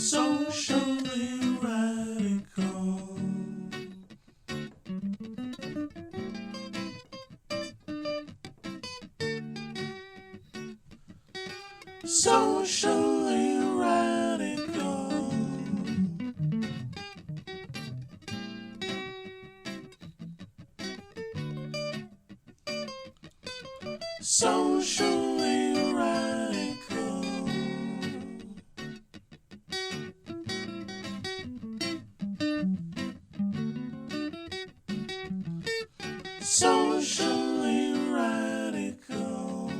Socially radical. Socially radical. Socially radical. Socially radical.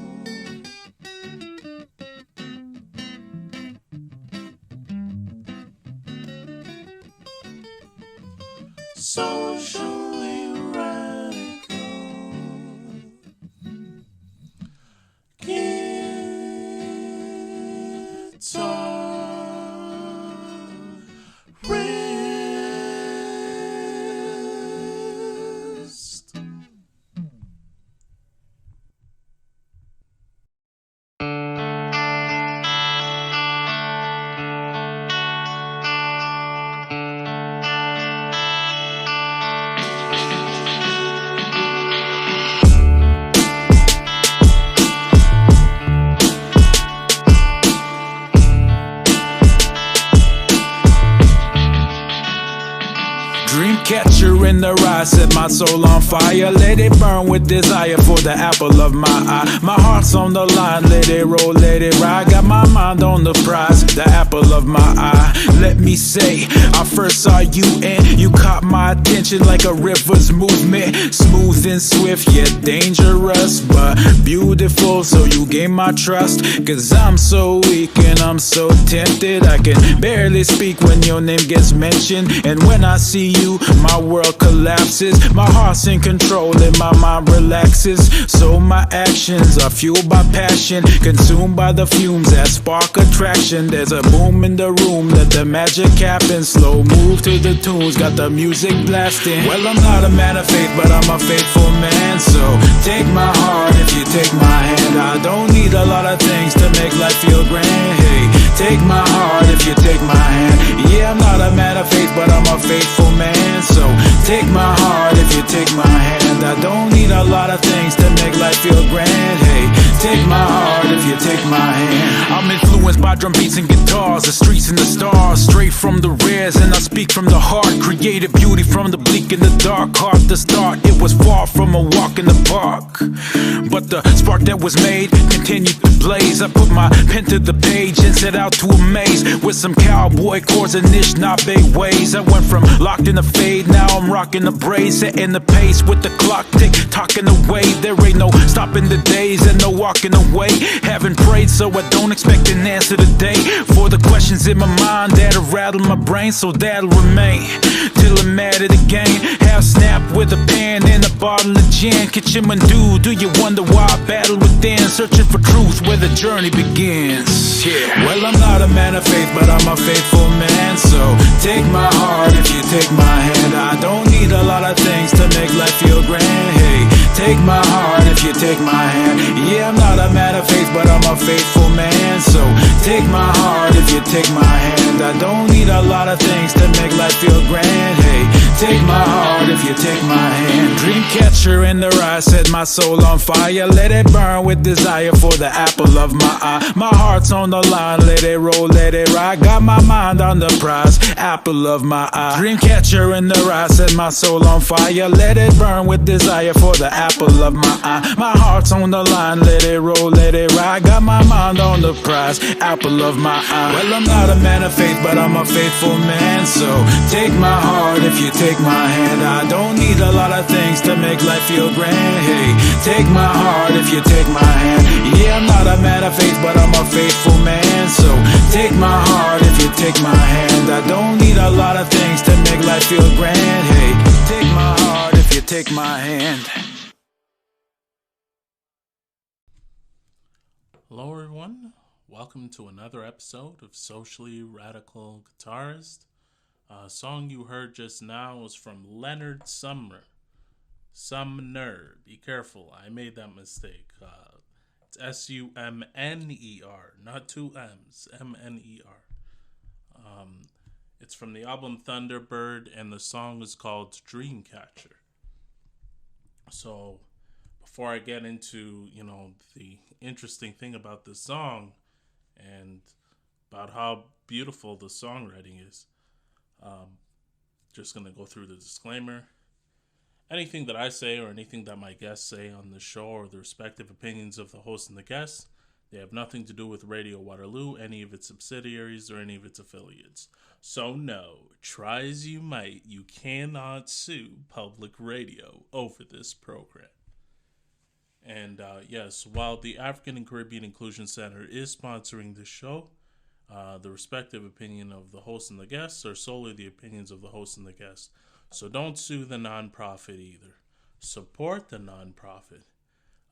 Socially radical. Guitarist. Dreamcatcher in the rise, set my soul on fire. Let it burn with desire for the apple of my eye. My heart's on the line, let it roll, let it ride. Got my mind on the prize, the apple of my eye. Let me say, I first saw you and you caught my attention like a river's movement. Smooth and swift, yet dangerous, but beautiful, so you gain my trust. Cause I'm so weak and I'm so tempted, I can barely speak when your name gets mentioned. And when I see you, my world collapses. My heart's in control and my mind relaxes. So my actions are fueled by passion, consumed by the fumes that spark attraction. There's a boom in the room, let the magic happen. Slow move to the tunes, got the music blasting. Well, I'm not a man of faith, but I'm a faithful man. So take my heart if you take my hand. I don't need a lot of things to make life feel grand. Hey, take my heart if you take my hand. Yeah, I'm not a man of faith, but I'm a faithful man. So take my heart if you take my hand. I don't need a lot of things to make life feel grand. Hey, take my heart if you take my hand. I'm influenced by drum beats and guitars, the streets and the stars, straight from the rares, and I speak from the heart. Creative beauty from the bleak and the dark. Hard to start, it was far from a walk in the park, but the spark that was made continued to blaze. I put my pen to the page and set out to amaze with some cowboy chords and Anishinaabe ways. I went from locked in the fade, now I'm rocking the braids, setting the pace with the clock tick, talking away. There ain't no stopping the days and no walking away. Haven't prayed, so I don't expect an answer today for the questions in my mind that'll rattle my brain. So that'll remain till I'm mad at the game. Half snap with a pen and a bottle of gin. Kitchen Mandu, do you wonder why I battle within, searching for truth where the journey begins? Yeah. Well, I'm not a man of faith, but I'm a faithful man. So take my heart if you take my hand. I don't need a lot of things to make life feel grand. Hey, take my heart if you take my hand. Yeah, I'm not a man of faith, but I'm a faithful man. So take my heart if you take my hand. I don't need a lot of things to make life feel grand. Hey, take my heart if you take my hand. Dreamcatcher in the rise, set my soul on fire. Let it burn with desire for the apple of my eye. My heart's on the line, let it roll, let it ride. Got my mind on the prize, apple of my eye. Dreamcatcher in the rise, set my soul on fire. Let it burn with desire for the apple of my eye. My heart's on the line, let it roll, let it ride. Got my mind on the prize, apple of my eye. Well, I'm not a man of faith, but I'm a faithful man. So take my heart if you take my hand. I don't need a lot of things to make life feel grand. Hey, take my heart if you take my hand. Yeah, I'm not a man of faith, but I'm a faithful man. So take my heart if you take my hand. I don't need a lot of things to make life feel grand. Hey, take my heart if you take my hand. Hello everyone, welcome to another episode of Socially Radical Guitarist. A song you heard just now was from Leonard Sumner. Sumner, be careful, I made that mistake. It's S-U-M-N-E-R, not two M's, M-N-E-R. It's from the album Thunderbird, and the song is called Dreamcatcher. So, before I get into, the interesting thing about this song and about how beautiful the songwriting is, just going to go through the disclaimer. Anything that I say or anything that my guests say on the show are the respective opinions of the host and the guests. They have nothing to do with Radio Waterloo, any of its subsidiaries, or any of its affiliates. So no, try as you might, you cannot sue public radio over this program. And yes, while the African and Caribbean Inclusion Center is sponsoring this show, the respective opinion of the host and the guests are solely the opinions of the host and the guests. So don't sue the nonprofit either. Support the nonprofit.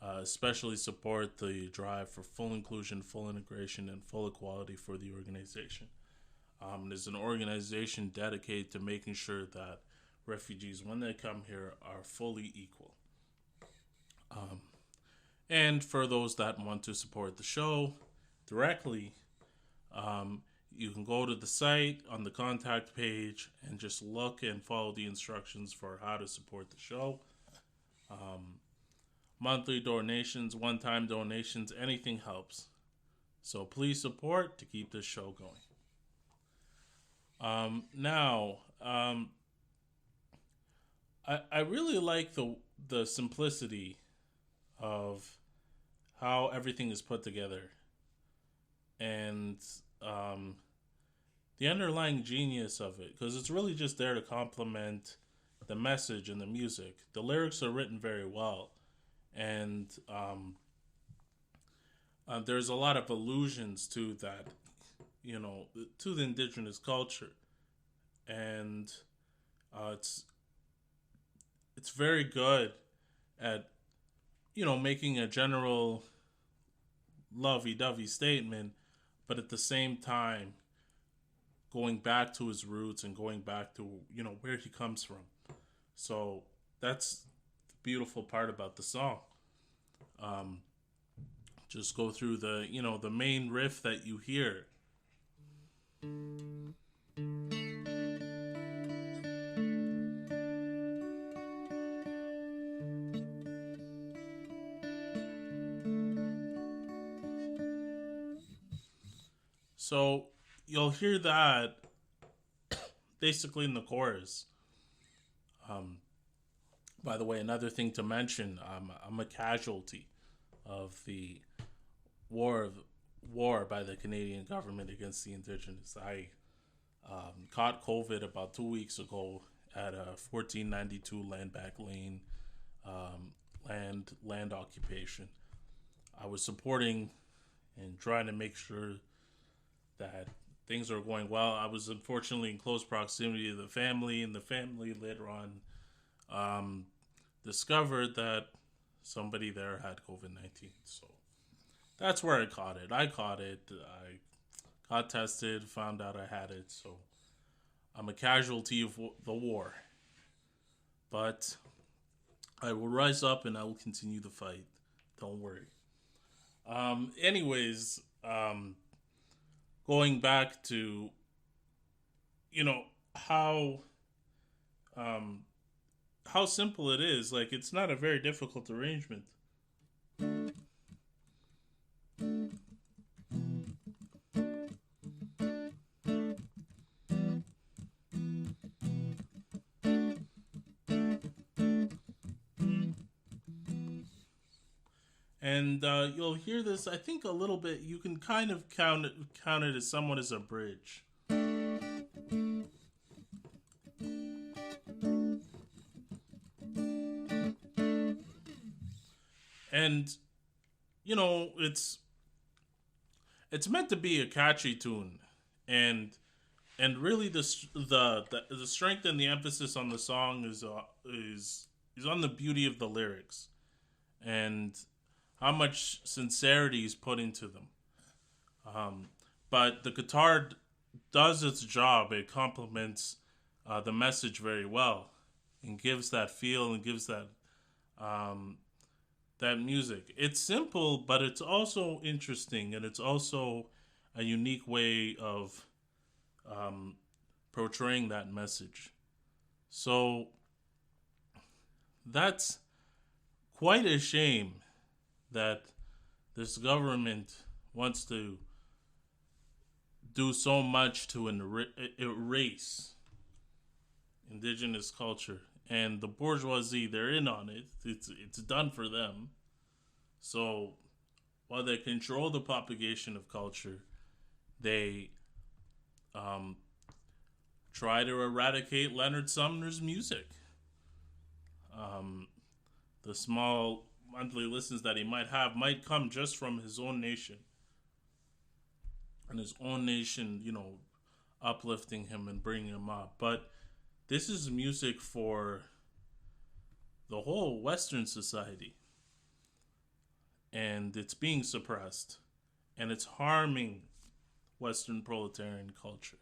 Especially support the drive for full inclusion, full integration, and full equality for the organization. It is an organization dedicated to making sure that refugees, when they come here, are fully equal. And for those that want to support the show directly, you can go to the site on the contact page and just look and follow the instructions for how to support the show. Monthly donations, one-time donations, anything helps. So please support to keep this show going. I really like the simplicity of how everything is put together, and the underlying genius of it, because it's really just there to complement the message and the music. The lyrics are written very well. And there's a lot of allusions to that, to the indigenous culture, and it's very good at making a general lovey-dovey statement, but at the same time going back to his roots and going back to where he comes from. So that's beautiful part about the song. Just go through the main riff that you hear. So you'll hear that basically in the chorus. By the way, another thing to mention, I'm a casualty of the war by the Canadian government against the Indigenous. I caught COVID about 2 weeks ago at a 1492 Landback Lane land occupation. I was supporting and trying to make sure that things are going well. I was unfortunately in close proximity to the family, and the family later on discovered that somebody there had COVID-19. So that's where I caught it. I got tested, found out I had it. So I'm a casualty of the war. But I will rise up and I will continue the fight. Don't worry. Anyways, going back to, how simple it is. Like, it's not a very difficult arrangement. And you'll hear this, I think, a little bit. You can kind of count it as somewhat as a bridge. And it's meant to be a catchy tune, and really the strength and the emphasis on the song is on the beauty of the lyrics and how much sincerity is put into them. But the guitar does its job. It complements the message very well and gives that feel and gives that that music. It's simple, but it's also interesting, and it's also a unique way of um, portraying that message. So that's quite a shame that this government wants to do so much to erase indigenous culture. And the bourgeoisie, they're in on it. It's done for them. So while they control the propagation of culture, they try to eradicate Leonard Sumner's music. Um, the small monthly listens that he might have might come just from his own nation. And his own nation, uplifting him and bringing him up. But this is music for the whole Western society. And it's being suppressed. And it's harming Western proletarian culture.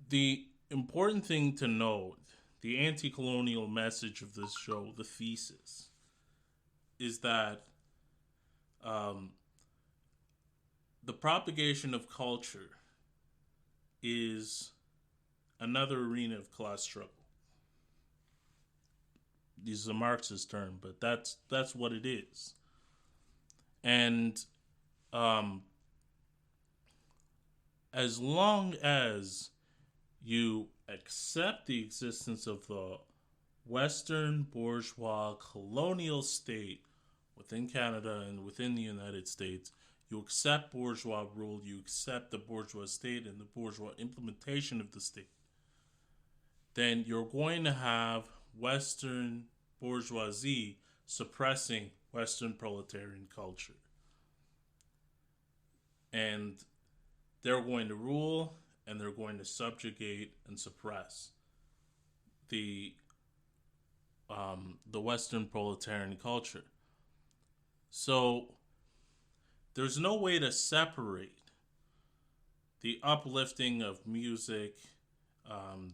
The important thing to note, the anti-colonial message of this show, the thesis, is that the propagation of culture is another arena of class struggle. This is a Marxist term, but that's what it is. And as long as you accept the existence of the Western bourgeois colonial state within Canada and within the United States, you accept bourgeois rule, you accept the bourgeois state and the bourgeois implementation of the state, then you're going to have Western bourgeoisie suppressing Western proletarian culture. And they're going to rule and they're going to subjugate and suppress the Western proletarian culture. So there's no way to separate the uplifting of music,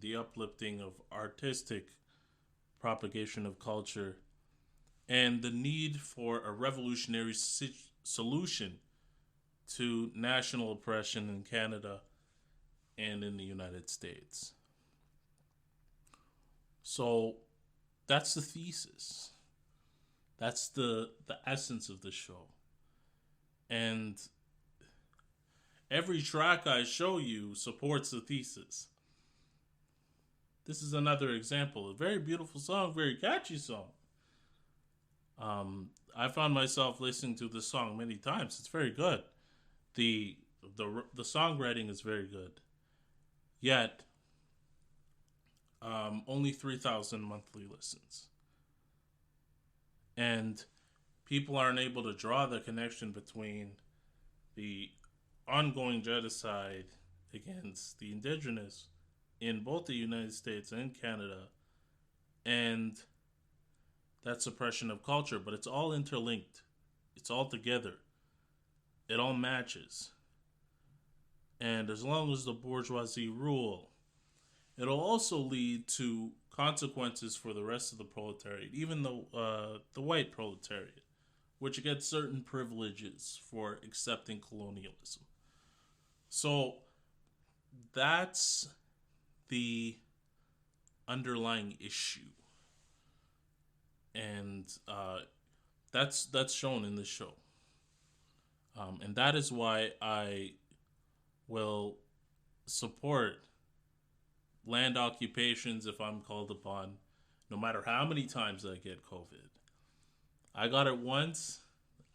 the uplifting of artistic propagation of culture, and the need for a revolutionary solution to national oppression in Canada and in the United States. So that's the thesis. That's the essence of the show. And every track I show you supports the thesis. This is another example. A very beautiful song, very catchy song. I found myself listening to this song many times. It's very good. The songwriting is very good. Yet, only 3,000 monthly listens. And people aren't able to draw the connection between the ongoing genocide against the indigenous in both the United States and Canada and that suppression of culture. But it's all interlinked. It's all together. It all matches. And as long as the bourgeoisie rule, it'll also lead to consequences for the rest of the proletariat, even the white proletariat, which gets certain privileges for accepting colonialism. So that's the underlying issue. And that's shown in this show. And that is why I will support land occupations if I'm called upon, no matter how many times I get COVID. I got it once.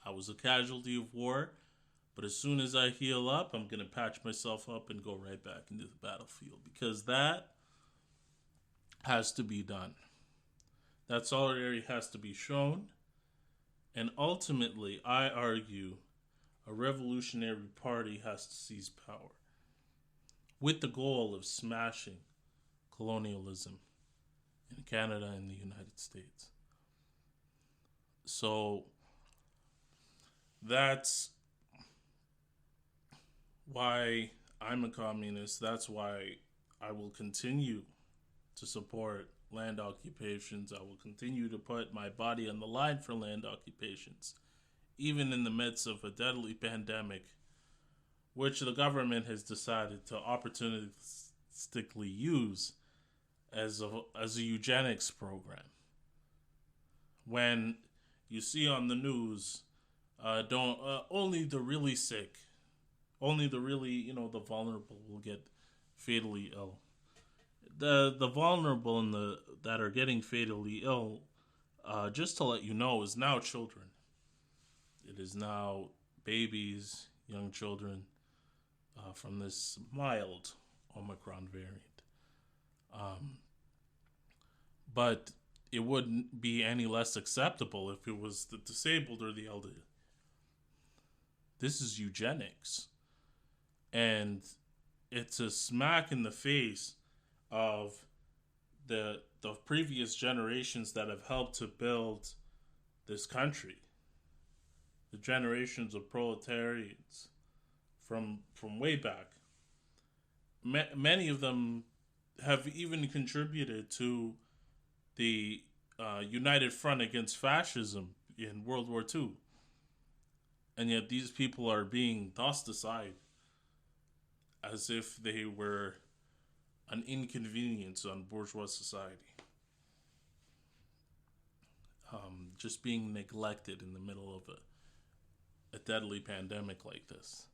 I was a casualty of war. But as soon as I heal up, I'm going to patch myself up and go right back into the battlefield. Because that has to be done. That solidarity has to be shown. And ultimately, I argue, a revolutionary party has to seize power with the goal of smashing colonialism in Canada and the United States. So that's why I'm a communist. That's why I will continue to support land occupations. I will continue to put my body on the line for land occupations, even in the midst of a deadly pandemic which the government has decided to opportunistically use as a eugenics program. When you see on the news, don't only the really sick, only the really the vulnerable will get fatally ill. The vulnerable and the that are getting fatally ill, just to let you know, is now children. It is now babies, young children, from this mild Omicron variant. Um, but it wouldn't be any less acceptable if it was the disabled or the elderly. This is eugenics. And it's a smack in the face of the previous generations that have helped to build this country. The generations of proletarians from way back. Many of them have even contributed to the United Front against fascism in World War II. And yet these people are being tossed aside as if they were an inconvenience on bourgeois society. Just being neglected in the middle of a deadly pandemic like this.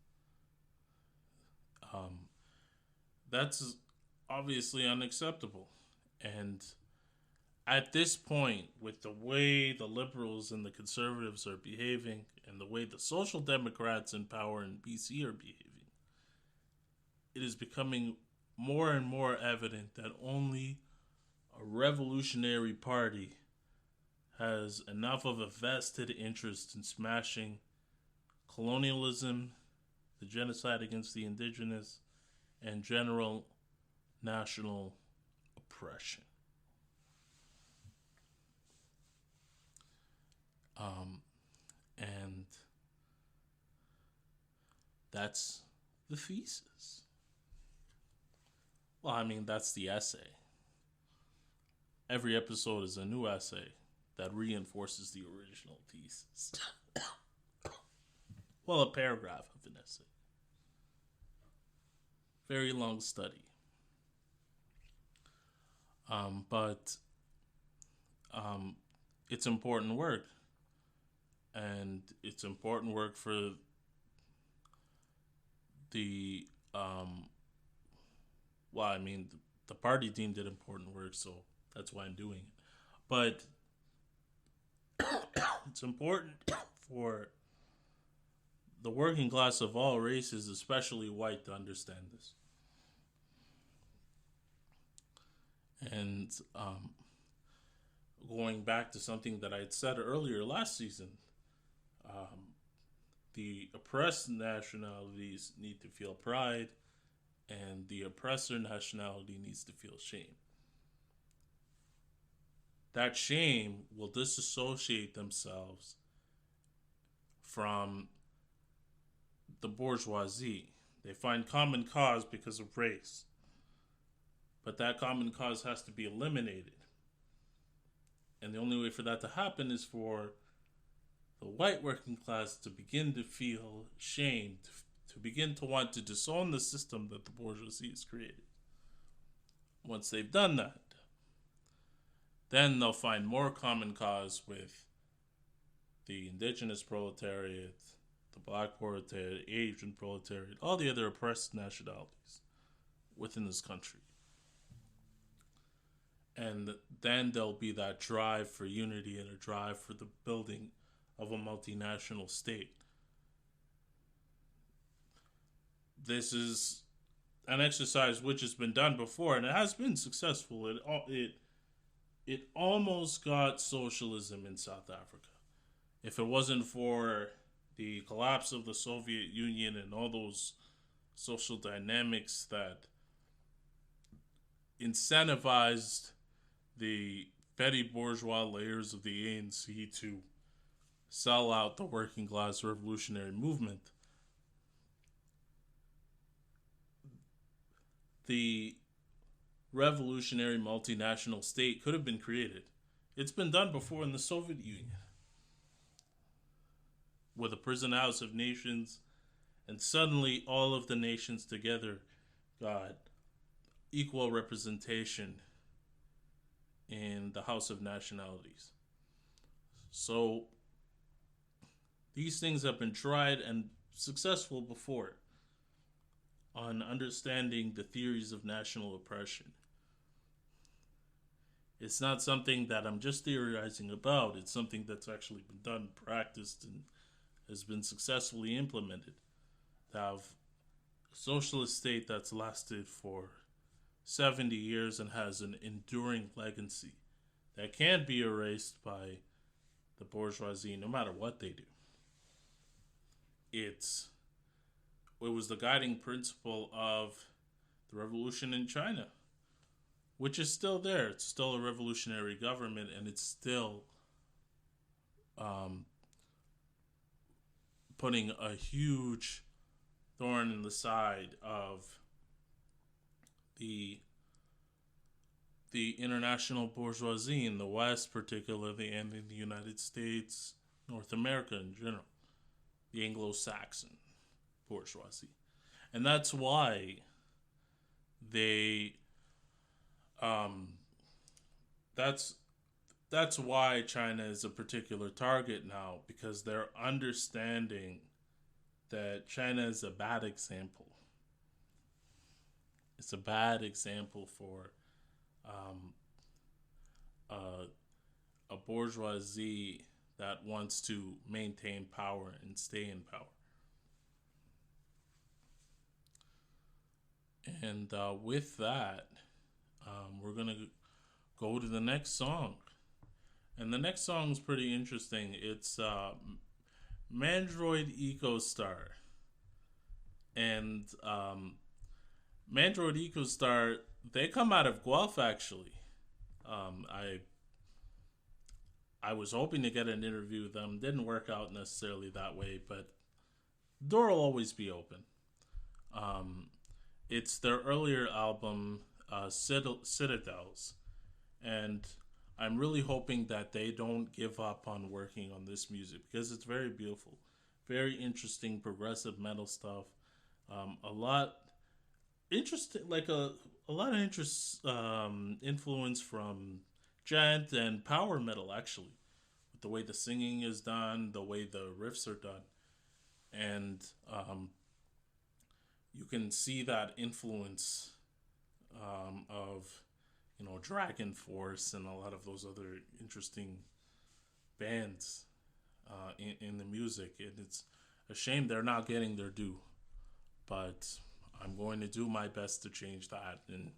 That's obviously unacceptable. And at this point, with the way the liberals and the conservatives are behaving, and the way the social democrats in power in BC are behaving, it is becoming more and more evident that only a revolutionary party has enough of a vested interest in smashing colonialism, the genocide against the indigenous, and general national oppression. And that's the thesis. Well, I mean, that's the essay. Every episode is a new essay that reinforces the original thesis. Well, a paragraph of an essay. Very long study. But it's important work. And it's important work for the, the party deemed it important work, so that's why I'm doing it. But it's important for the working class of all races, especially white, to understand this. And going back to something that I had said earlier last season, the oppressed nationalities need to feel pride, and the oppressor nationality needs to feel shame. That shame will disassociate themselves from the bourgeoisie. They find common cause because of race. But that common cause has to be eliminated. And the only way for that to happen is for the white working class to begin to feel shame, to begin to want to disown the system that the bourgeoisie has created. Once they've done that, then they'll find more common cause with the indigenous proletariat, the black proletariat, Asian proletariat, all the other oppressed nationalities within this country. And then there'll be that drive for unity and a drive for the building of a multinational state. This is an exercise which has been done before, and it has been successful. It almost got socialism in South Africa. If it wasn't for the collapse of the Soviet Union and all those social dynamics that incentivized the petty bourgeois layers of the ANC to sell out the working class revolutionary movement, the revolutionary multinational state could have been created. It's been done before in the Soviet Union with a prison house of nations And suddenly all of the nations together got equal representation in the House of Nationalities. So these things have been tried and successful before on understanding the theories of national oppression. It's not something that I'm just theorizing about. It's something that's actually been done, practiced, and has been successfully implemented. To have a socialist state that's lasted for 70 years and has an enduring legacy that can't be erased by the bourgeoisie no matter what they do. It was the guiding principle of the revolution in China, which is still there. It's still a revolutionary government, and it's still putting a huge thorn in the side of the international bourgeoisie in the West, particularly, and in the United States, North America in general, the Anglo-Saxon bourgeoisie. And that's why that's why China is a particular target now, because they're understanding that China is a bad example. It's a bad example for a bourgeoisie that wants to maintain power and stay in power. And with that, we're going to go to the next song. And the next song is pretty interesting. It's Mandroid Echostar. And Mandroid Echostar, they come out of Guelph, actually. I was hoping to get an interview with them. Didn't work out necessarily that way, but the door will always be open. It's their earlier album, Citadels. And I'm really hoping that they don't give up on working on this music, because it's very beautiful, very interesting progressive metal stuff. A lot interesting, like a lot of influence from gent and power metal, actually, with the way the singing is done, the way the riffs are done, and you can see that influence of, Dragon Force and a lot of those other interesting bands in the music. And it's a shame they're not getting their due, but I'm going to do my best to change that and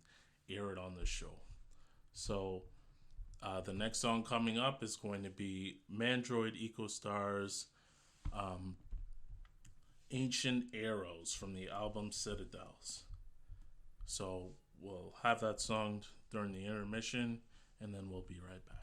air it on this show. So the next song coming up is going to be Mandroid Echostar's Ancient Arrows from the album Citadels. So we'll have that song during the intermission, and then we'll be right back.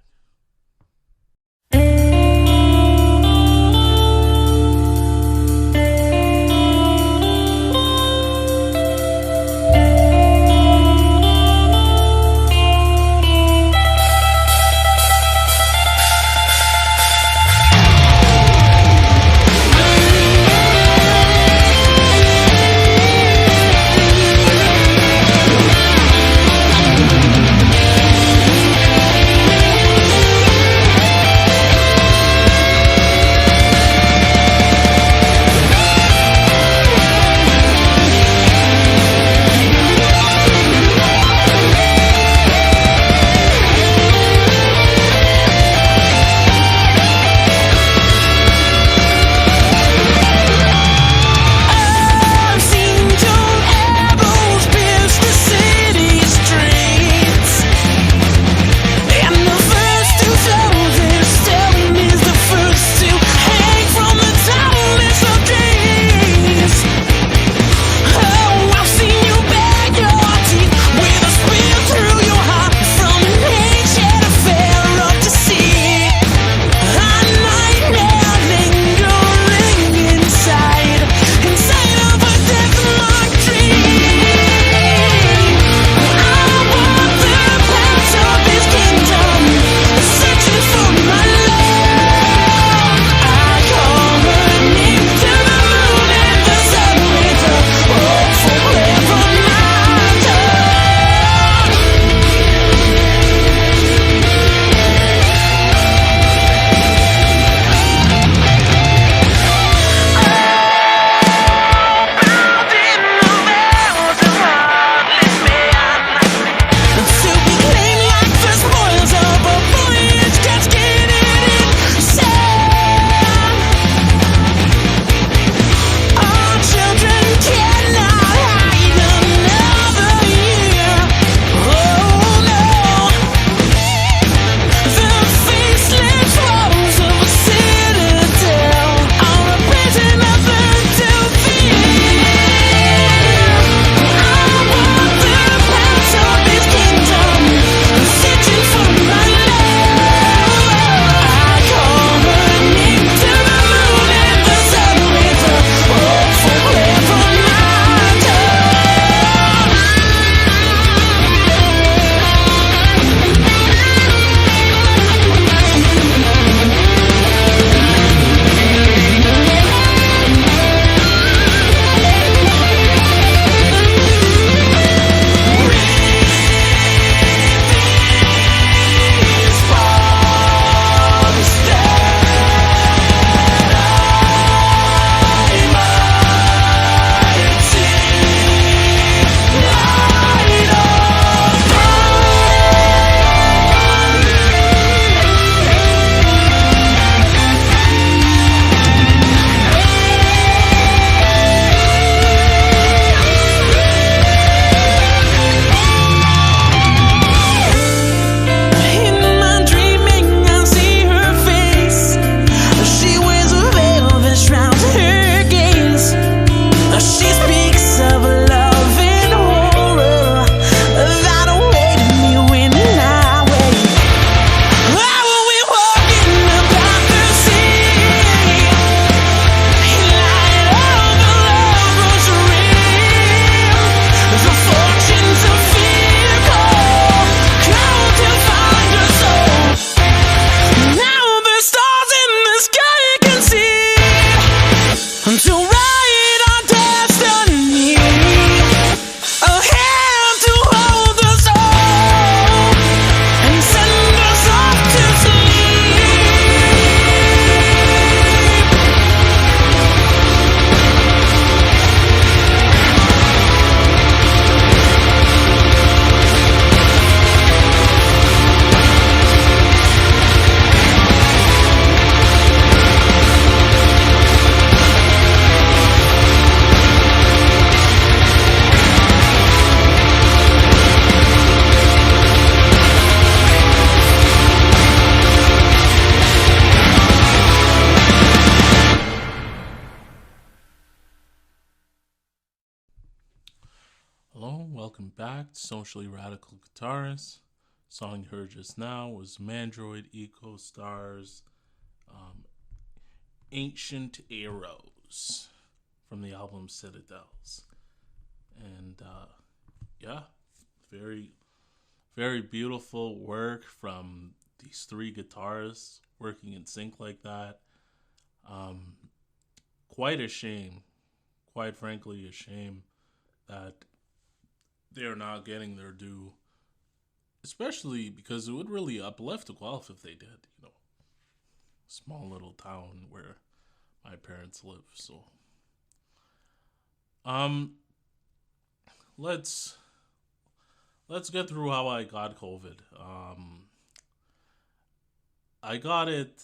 welcome back to Socially Radical Guitarist. Song you heard just now was Mandroid Echostar's Ancient Arrows from the album Citadels. And yeah, very, very beautiful work from these three guitarists working in sync like that. Quite a shame, quite frankly, a shame that they're not getting their due, especially because it would really uplift Guelph if they did, small little town where my parents live. So, let's get through how I got COVID. I got it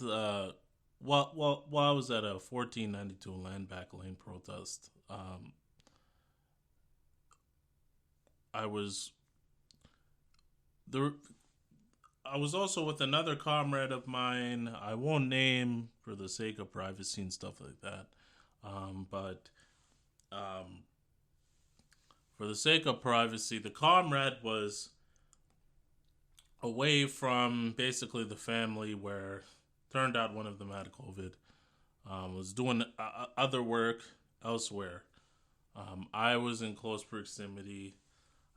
while I was at a 1492 Land Back Lane protest. I was also with another comrade of mine. I won't name for the sake of privacy and stuff like that. But for the sake of privacy, the comrade was away from basically the family, where turned out one of them had COVID. Was doing other work elsewhere. I was in close proximity.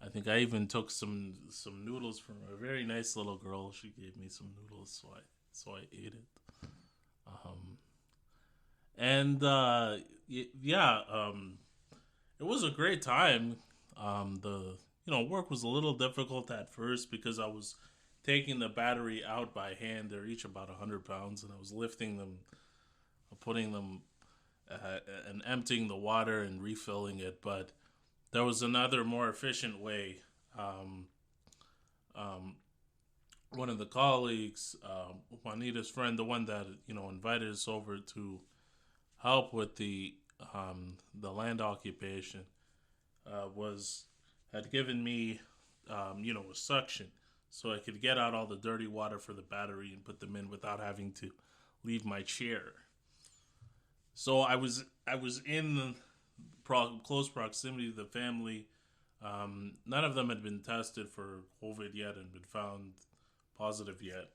I think I even took some noodles from a very nice little girl. She gave me some noodles, so I ate it. It was a great time. The work was a little difficult at first because I was taking the battery out by hand. They're each about 100 pounds, and I was lifting them, putting them, and emptying the water and refilling it. But there was another more efficient way. One of the colleagues, Juanita's friend, the one that invited us over to help with the land occupation, had given me a suction, so I could get out all the dirty water for the battery and put them in without having to leave my chair. So I was in close proximity to the family. None of them had been tested for COVID yet and been found positive yet.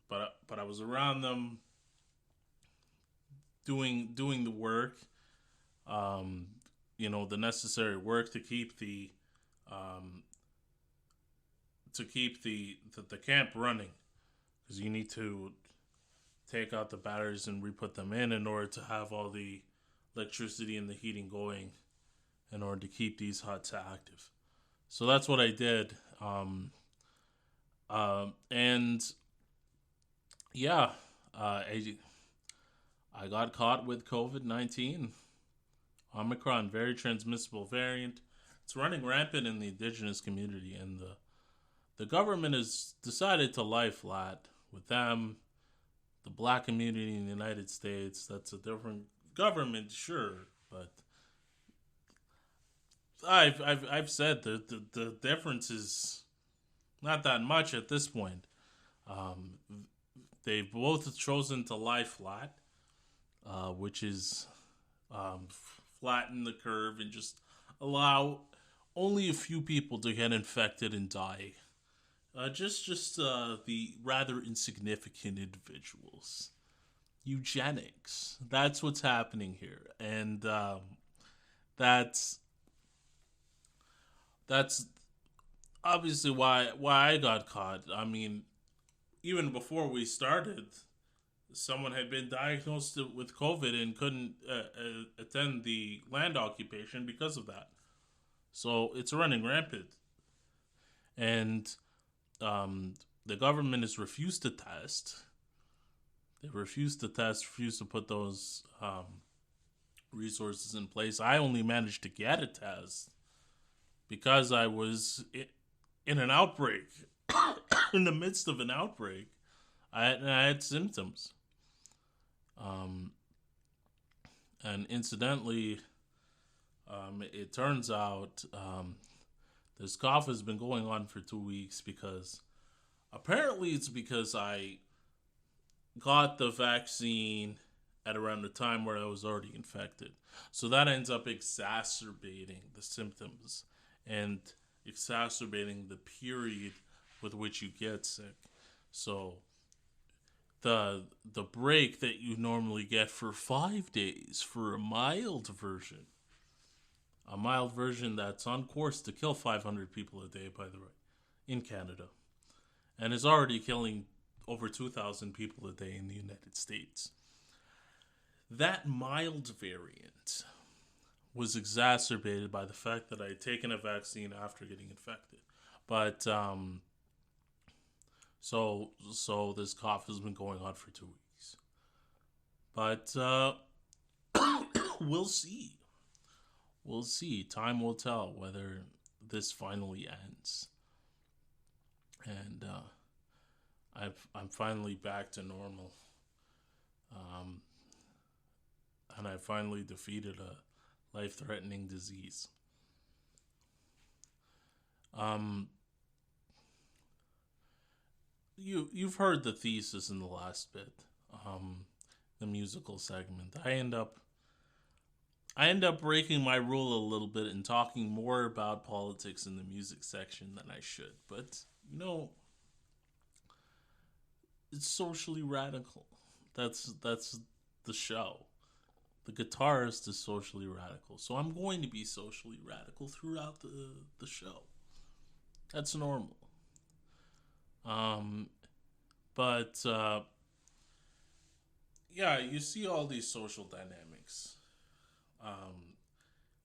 But I was around them doing the work, the necessary work to keep the camp running, because you need to take out the batteries and re-put them in order to have all the electricity and the heating going in order to keep these huts active. So that's what I did. I got caught with COVID-19. Omicron, very transmissible variant. It's running rampant in the indigenous community, and the government has decided to lie flat with them. The black community in the United States, that's a different government, sure, but I've said that the difference is not that much at this point. They've both chosen to lie flat, which is flatten the curve and just allow only a few people to get infected and die. Just the rather insignificant individuals. Eugenics. That's what's happening here, and that's obviously why I got caught. I mean, even before we started, someone had been diagnosed with COVID and couldn't attend the land occupation because of that. So it's running rampant, and the government has refused to test. They refused to put those resources in place. I only managed to get a test because I was in an outbreak, in the midst of an outbreak. I had symptoms. And incidentally, it turns out this cough has been going on for 2 weeks because I got the vaccine at around the time where I was already infected. So that ends up exacerbating the symptoms. And exacerbating the period with which you get sick. So the break that you normally get for 5 days for a mild version that's on course to kill 500 people a day, by the way, in Canada, and is already killing over 2,000 people a day in the United States. That mild variant was exacerbated by the fact that I had taken a vaccine after getting infected. But so this cough has been going on for 2 weeks. But we'll see. We'll see. Time will tell whether this finally ends. And I'm finally back to normal. And I finally defeated a life-threatening disease. You've heard the thesis in the last bit, the musical segment. I end up breaking my rule a little bit and talking more about politics in the music section than I should. But it's socially radical. That's the show. The guitarist is socially radical. So I'm going to be socially radical throughout the show. That's normal. But you see all these social dynamics.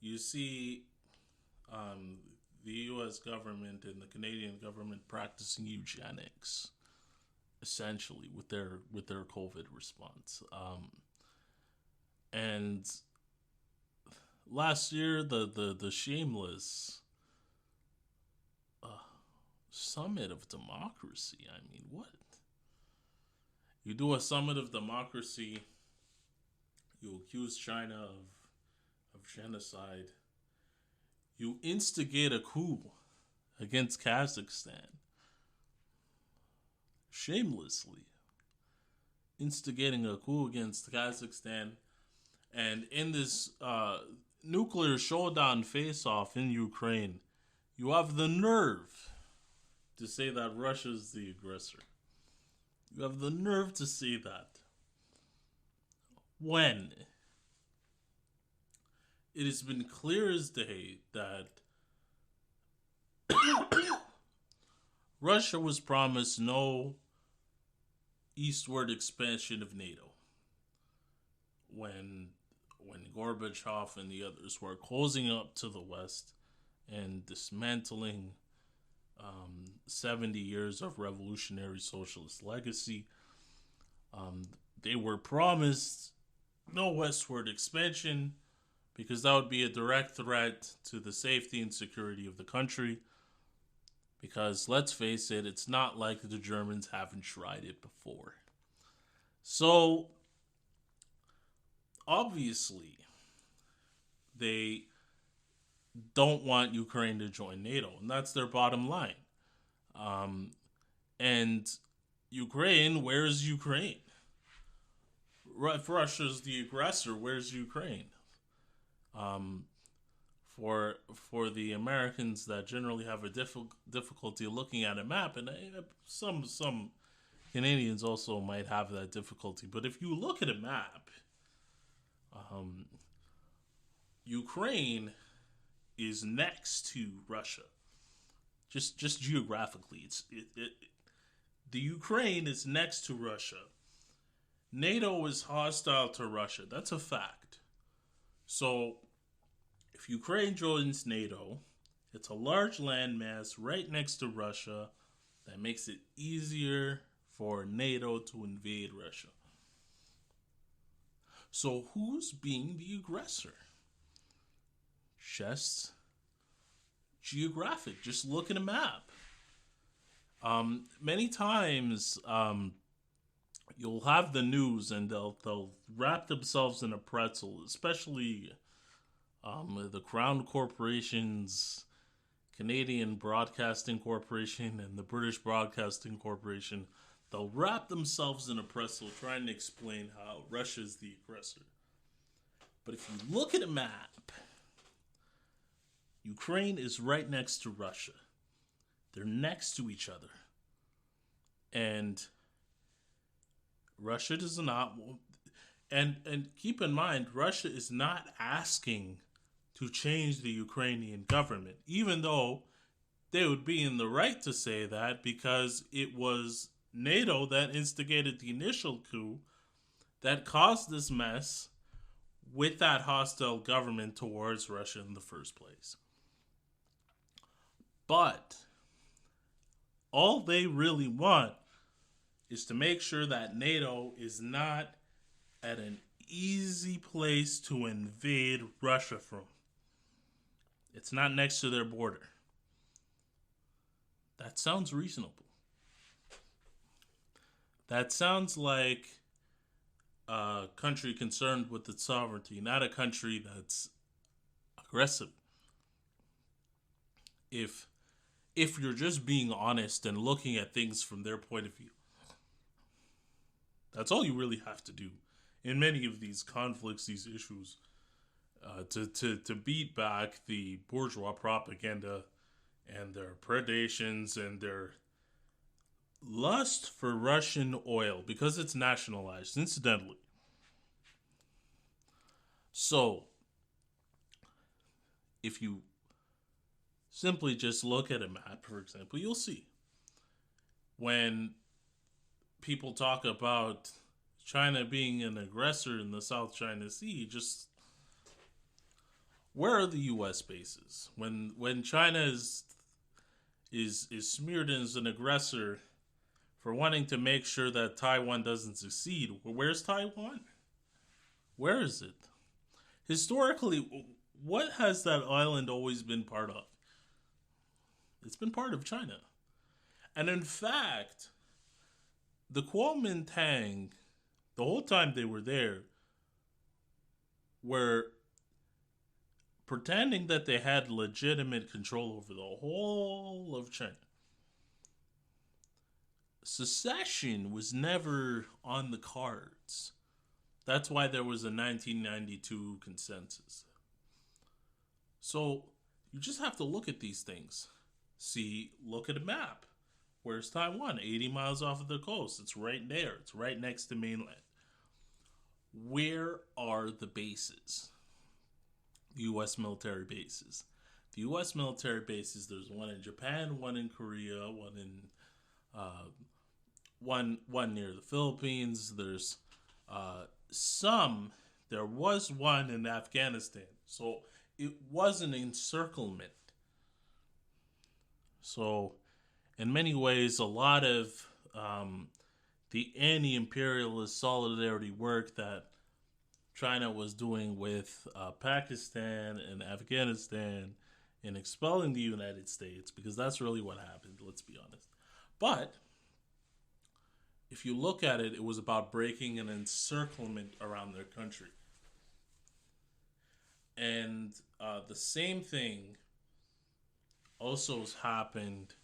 You see the U.S. government and the Canadian government practicing eugenics, essentially, with their COVID response. And last year, the shameless summit of democracy. I mean, what? You do a summit of democracy, you accuse China of genocide, you instigate a coup against Kazakhstan, shamelessly instigating a coup against Kazakhstan, and in this nuclear showdown face-off in Ukraine, you have the nerve to say that Russia's the aggressor. You have the nerve to say that. When it has been clear as day that Russia was promised no eastward expansion of NATO. When Gorbachev and the others were closing up to the West and dismantling 70 years of revolutionary socialist legacy, they were promised no westward expansion because that would be a direct threat to the safety and security of the country. Because let's face it, it's not like the Germans haven't tried it before. So obviously, they don't want Ukraine to join NATO, and that's their bottom line. And Ukraine, where's Ukraine? If Russia's the aggressor, where's Ukraine? For the Americans that generally have a difficulty looking at a map, and some Canadians also might have that difficulty. But if you look at a map, Ukraine is next to Russia. Just geographically, the Ukraine is next to Russia. NATO is hostile to Russia. That's a fact. So if Ukraine joins NATO, it's a large landmass right next to Russia that makes it easier for NATO to invade Russia. So who's being the aggressor? Just geographic. Just look at a map. Many times, you'll have the news and they'll wrap themselves in a pretzel, especially the Crown Corporation's Canadian Broadcasting Corporation and the British Broadcasting Corporation. They'll wrap themselves in a pretzel trying to explain how Russia's the aggressor. But if you look at a map, Ukraine is right next to Russia. They're next to each other. And Russia does not... And keep in mind, Russia is not asking to change the Ukrainian government, even though they would be in the right to say that because it was NATO that instigated the initial coup that caused this mess with that hostile government towards Russia in the first place. But all they really want is to make sure that NATO is not at an easy place to invade Russia from. It's not next to their border. That sounds reasonable. That sounds like a country concerned with its sovereignty, not a country that's aggressive. If you're just being honest and looking at things from their point of view, that's all you really have to do in many of these conflicts, these issues, to beat back the bourgeois propaganda and their predations and their lust for Russian oil because it's nationalized, incidentally. So, if you simply just look at a map, for example, you'll see when people talk about China being an aggressor in the South China Sea, just where are the U.S. bases? When China is smeared as an aggressor for wanting to make sure that Taiwan doesn't succeed, where's Taiwan? Where is it? Historically, what has that island always been part of? It's been part of China. And in fact, the Kuomintang, the whole time they were there, were pretending that they had legitimate control over the whole of China. Secession was never on the cards. That's why there was a 1992 consensus. So you just have to look at these things. Look at a map. Where's Taiwan? 80 miles off of the coast. It's right there. It's right next to mainland. Where are the bases? The U.S. military bases. The U.S. military bases, there's one in Japan, one in Korea, one near the Philippines. There's there was one in Afghanistan. So it was an encirclement. So in many ways, a lot of the anti-imperialist solidarity work that China was doing with Pakistan and Afghanistan in expelling the United States, because that's really what happened, let's be honest. But if you look at it, it was about breaking an encirclement around their country. And the same thing also has happened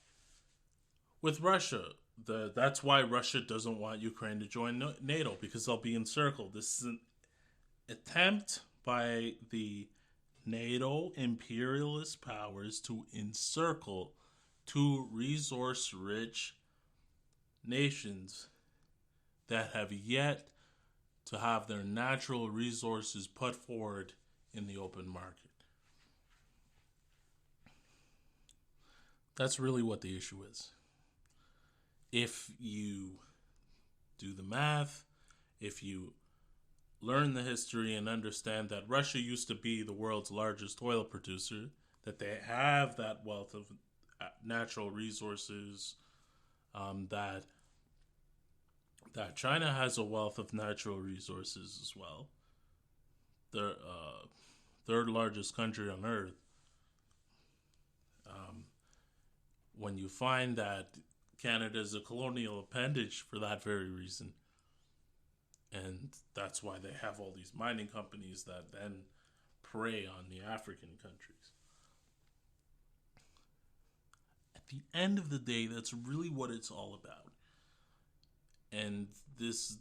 with Russia. That's why Russia doesn't want Ukraine to join NATO, because they'll be encircled. This is an attempt by the NATO imperialist powers to encircle two resource-rich nations that have yet to have their natural resources put forward in the open market. That's really what the issue is. If you do the math, if you learn the history and understand that Russia used to be the world's largest oil producer, that they have that wealth of natural resources, that China has a wealth of natural resources as well. The third largest country on earth. When you find that Canada is a colonial appendage for that very reason, and that's why they have all these mining companies that then prey on the African countries. At the end of the day, that's really what it's all about. And this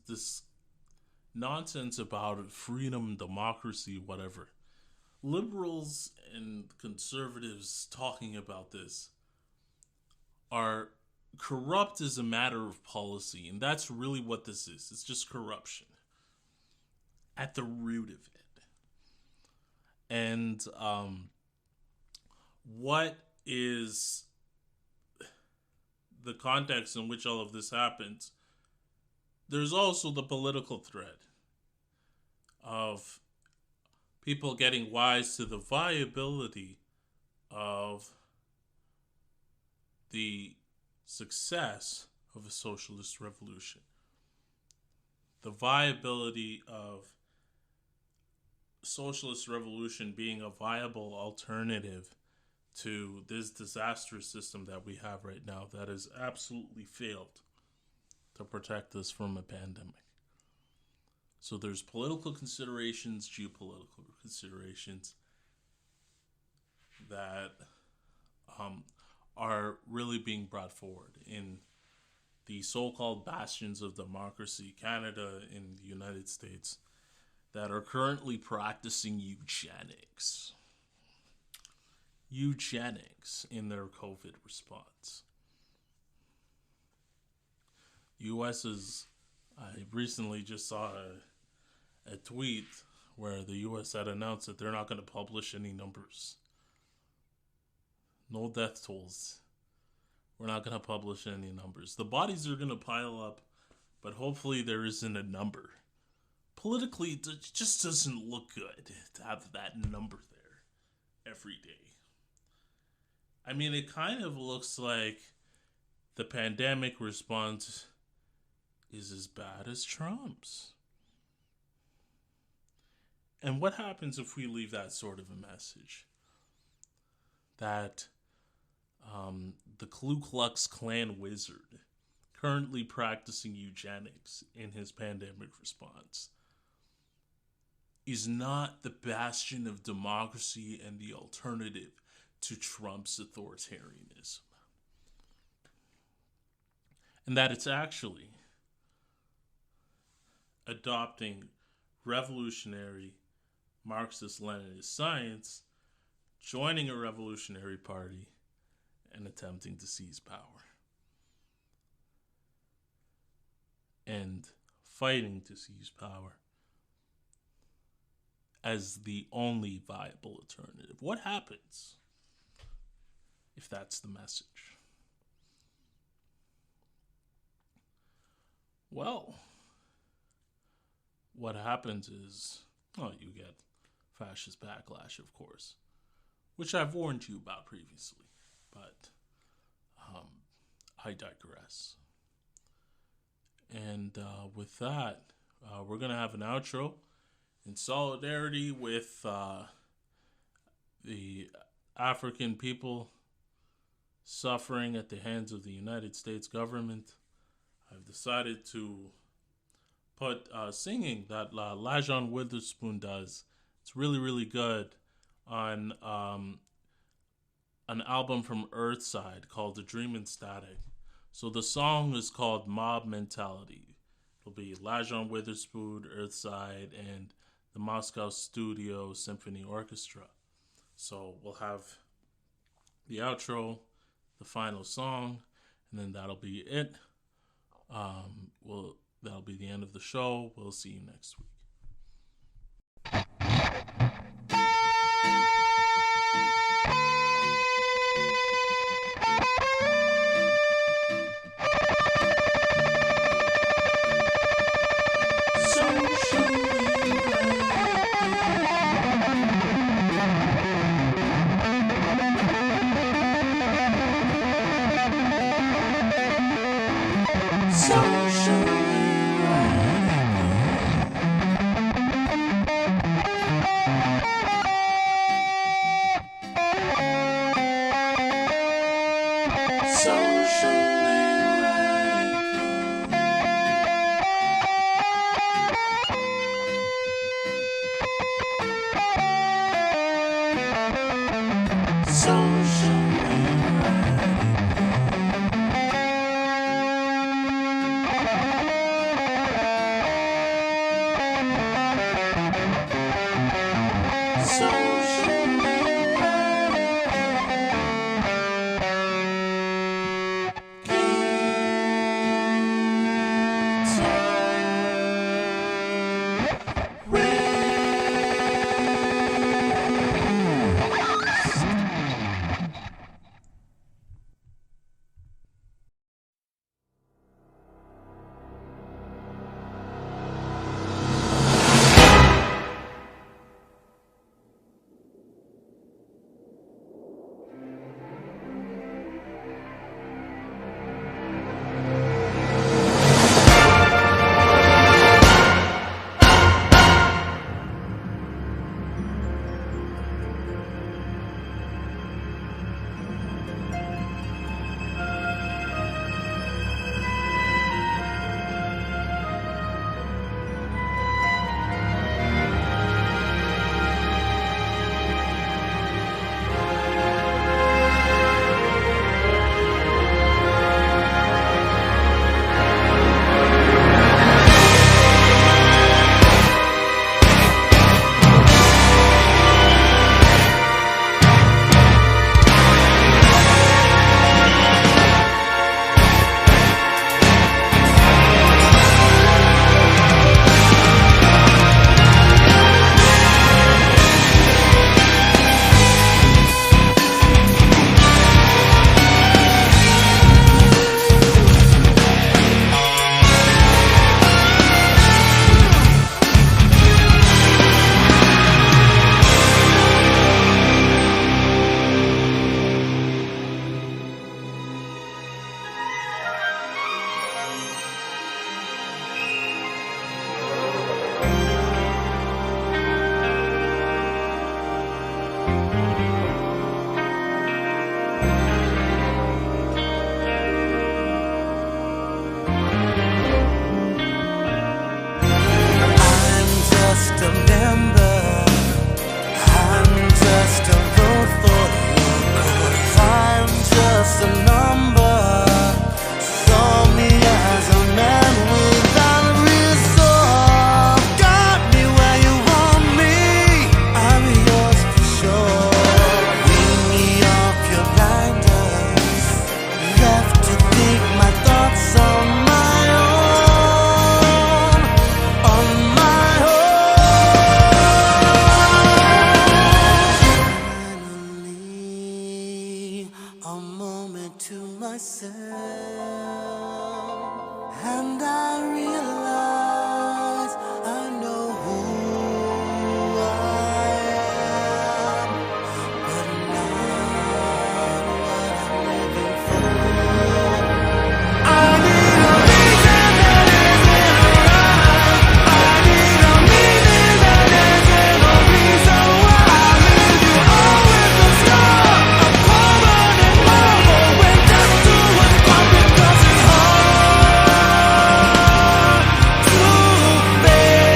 nonsense about freedom, democracy, whatever. liberals and conservatives talking about this are corrupt as a matter of policy, and that's really what this is. It's just corruption at the root of it. And what is the context in which all of this happens? There's also the political thread of people getting wise to the viability of the success of a socialist revolution. The viability of socialist revolution being a viable alternative to this disastrous system that we have right now that has absolutely failed to protect us from a pandemic. So there's political considerations, geopolitical considerations that are really being brought forward in the so-called bastions of democracy, Canada and the United States, that are currently practicing eugenics. Eugenics in their COVID response. U.S. is, I recently just saw a tweet where the U.S. had announced that they're not going to publish any numbers. No death tolls. We're not going to publish any numbers. The bodies are going to pile up, but hopefully there isn't a number. Politically, it just doesn't look good to have that number there every day. I mean, it kind of looks like the pandemic response is as bad as Trump's. And what happens if we leave that sort of a message? That the Ku Klux Klan wizard, currently practicing eugenics in his pandemic response, is not the bastion of democracy and the alternative to Trump's authoritarianism. And that it's actually adopting revolutionary Marxist-Leninist science, joining a revolutionary party, and attempting to seize power. And fighting to seize power as the only viable alternative. What happens if that's the message? Well, what happens is, you get fascist backlash, of course, which I've warned you about previously, but I digress. And with that, we're going to have an outro in solidarity with the African people suffering at the hands of the United States government. I've decided to put singing that Lajon Witherspoon does. It's really, really good on an album from Earthside called The Dream and Static. So the song is called Mob Mentality. It'll be Lajon Witherspoon, Earthside, and the Moscow Studio Symphony Orchestra. So we'll have the outro, the final song, and then that'll be it. That'll be the end of the show. We'll see you next week. So moment to myself, and I realize I know who I am, but not what I'm living for. I need a reason that isn't right. I need a meaning that isn't a reason why I leave you all with the scar. A permanent marvel when death to us come because it's hard to face,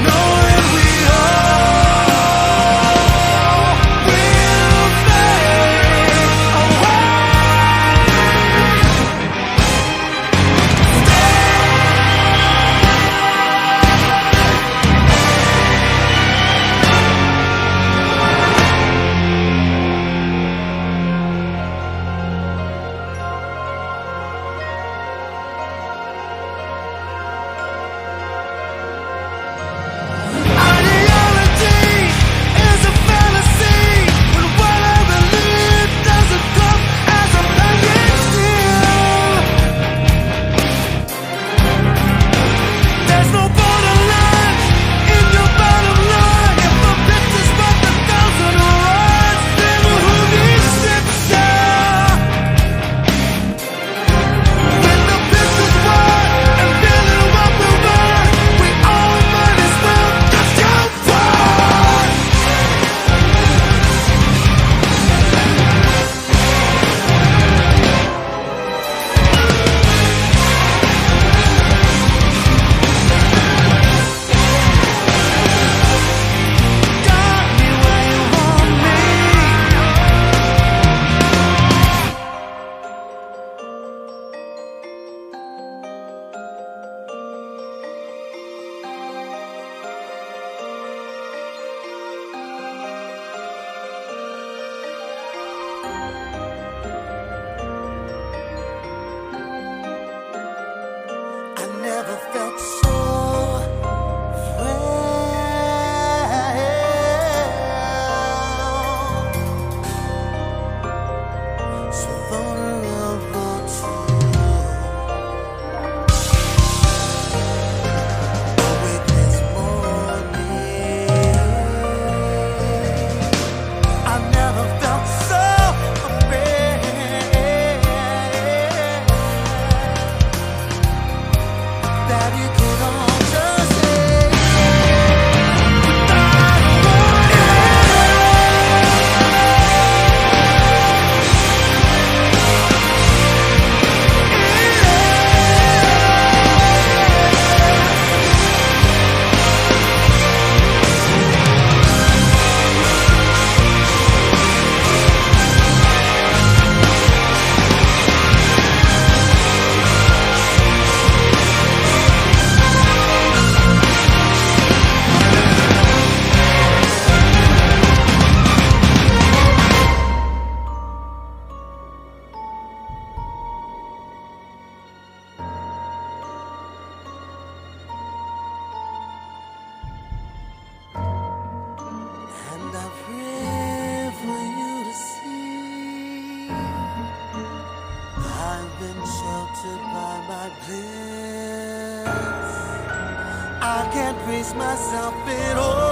knowing we all will fade away. Ideology is a fantasy when what I believe doesn't come as a package deal. There's no borderline in your bottom line. If the picture's but 1,000 words, then who needs scripture? When the picture's wide and feeling what we want, we all might as well just jump forward. Got me where you want me. I never felt so frail, so vulnerable too. Awake this morning, I never felt so afraid that you could all just say without a and I pray for you to see I've been sheltered by my bliss. I can't brace myself at all.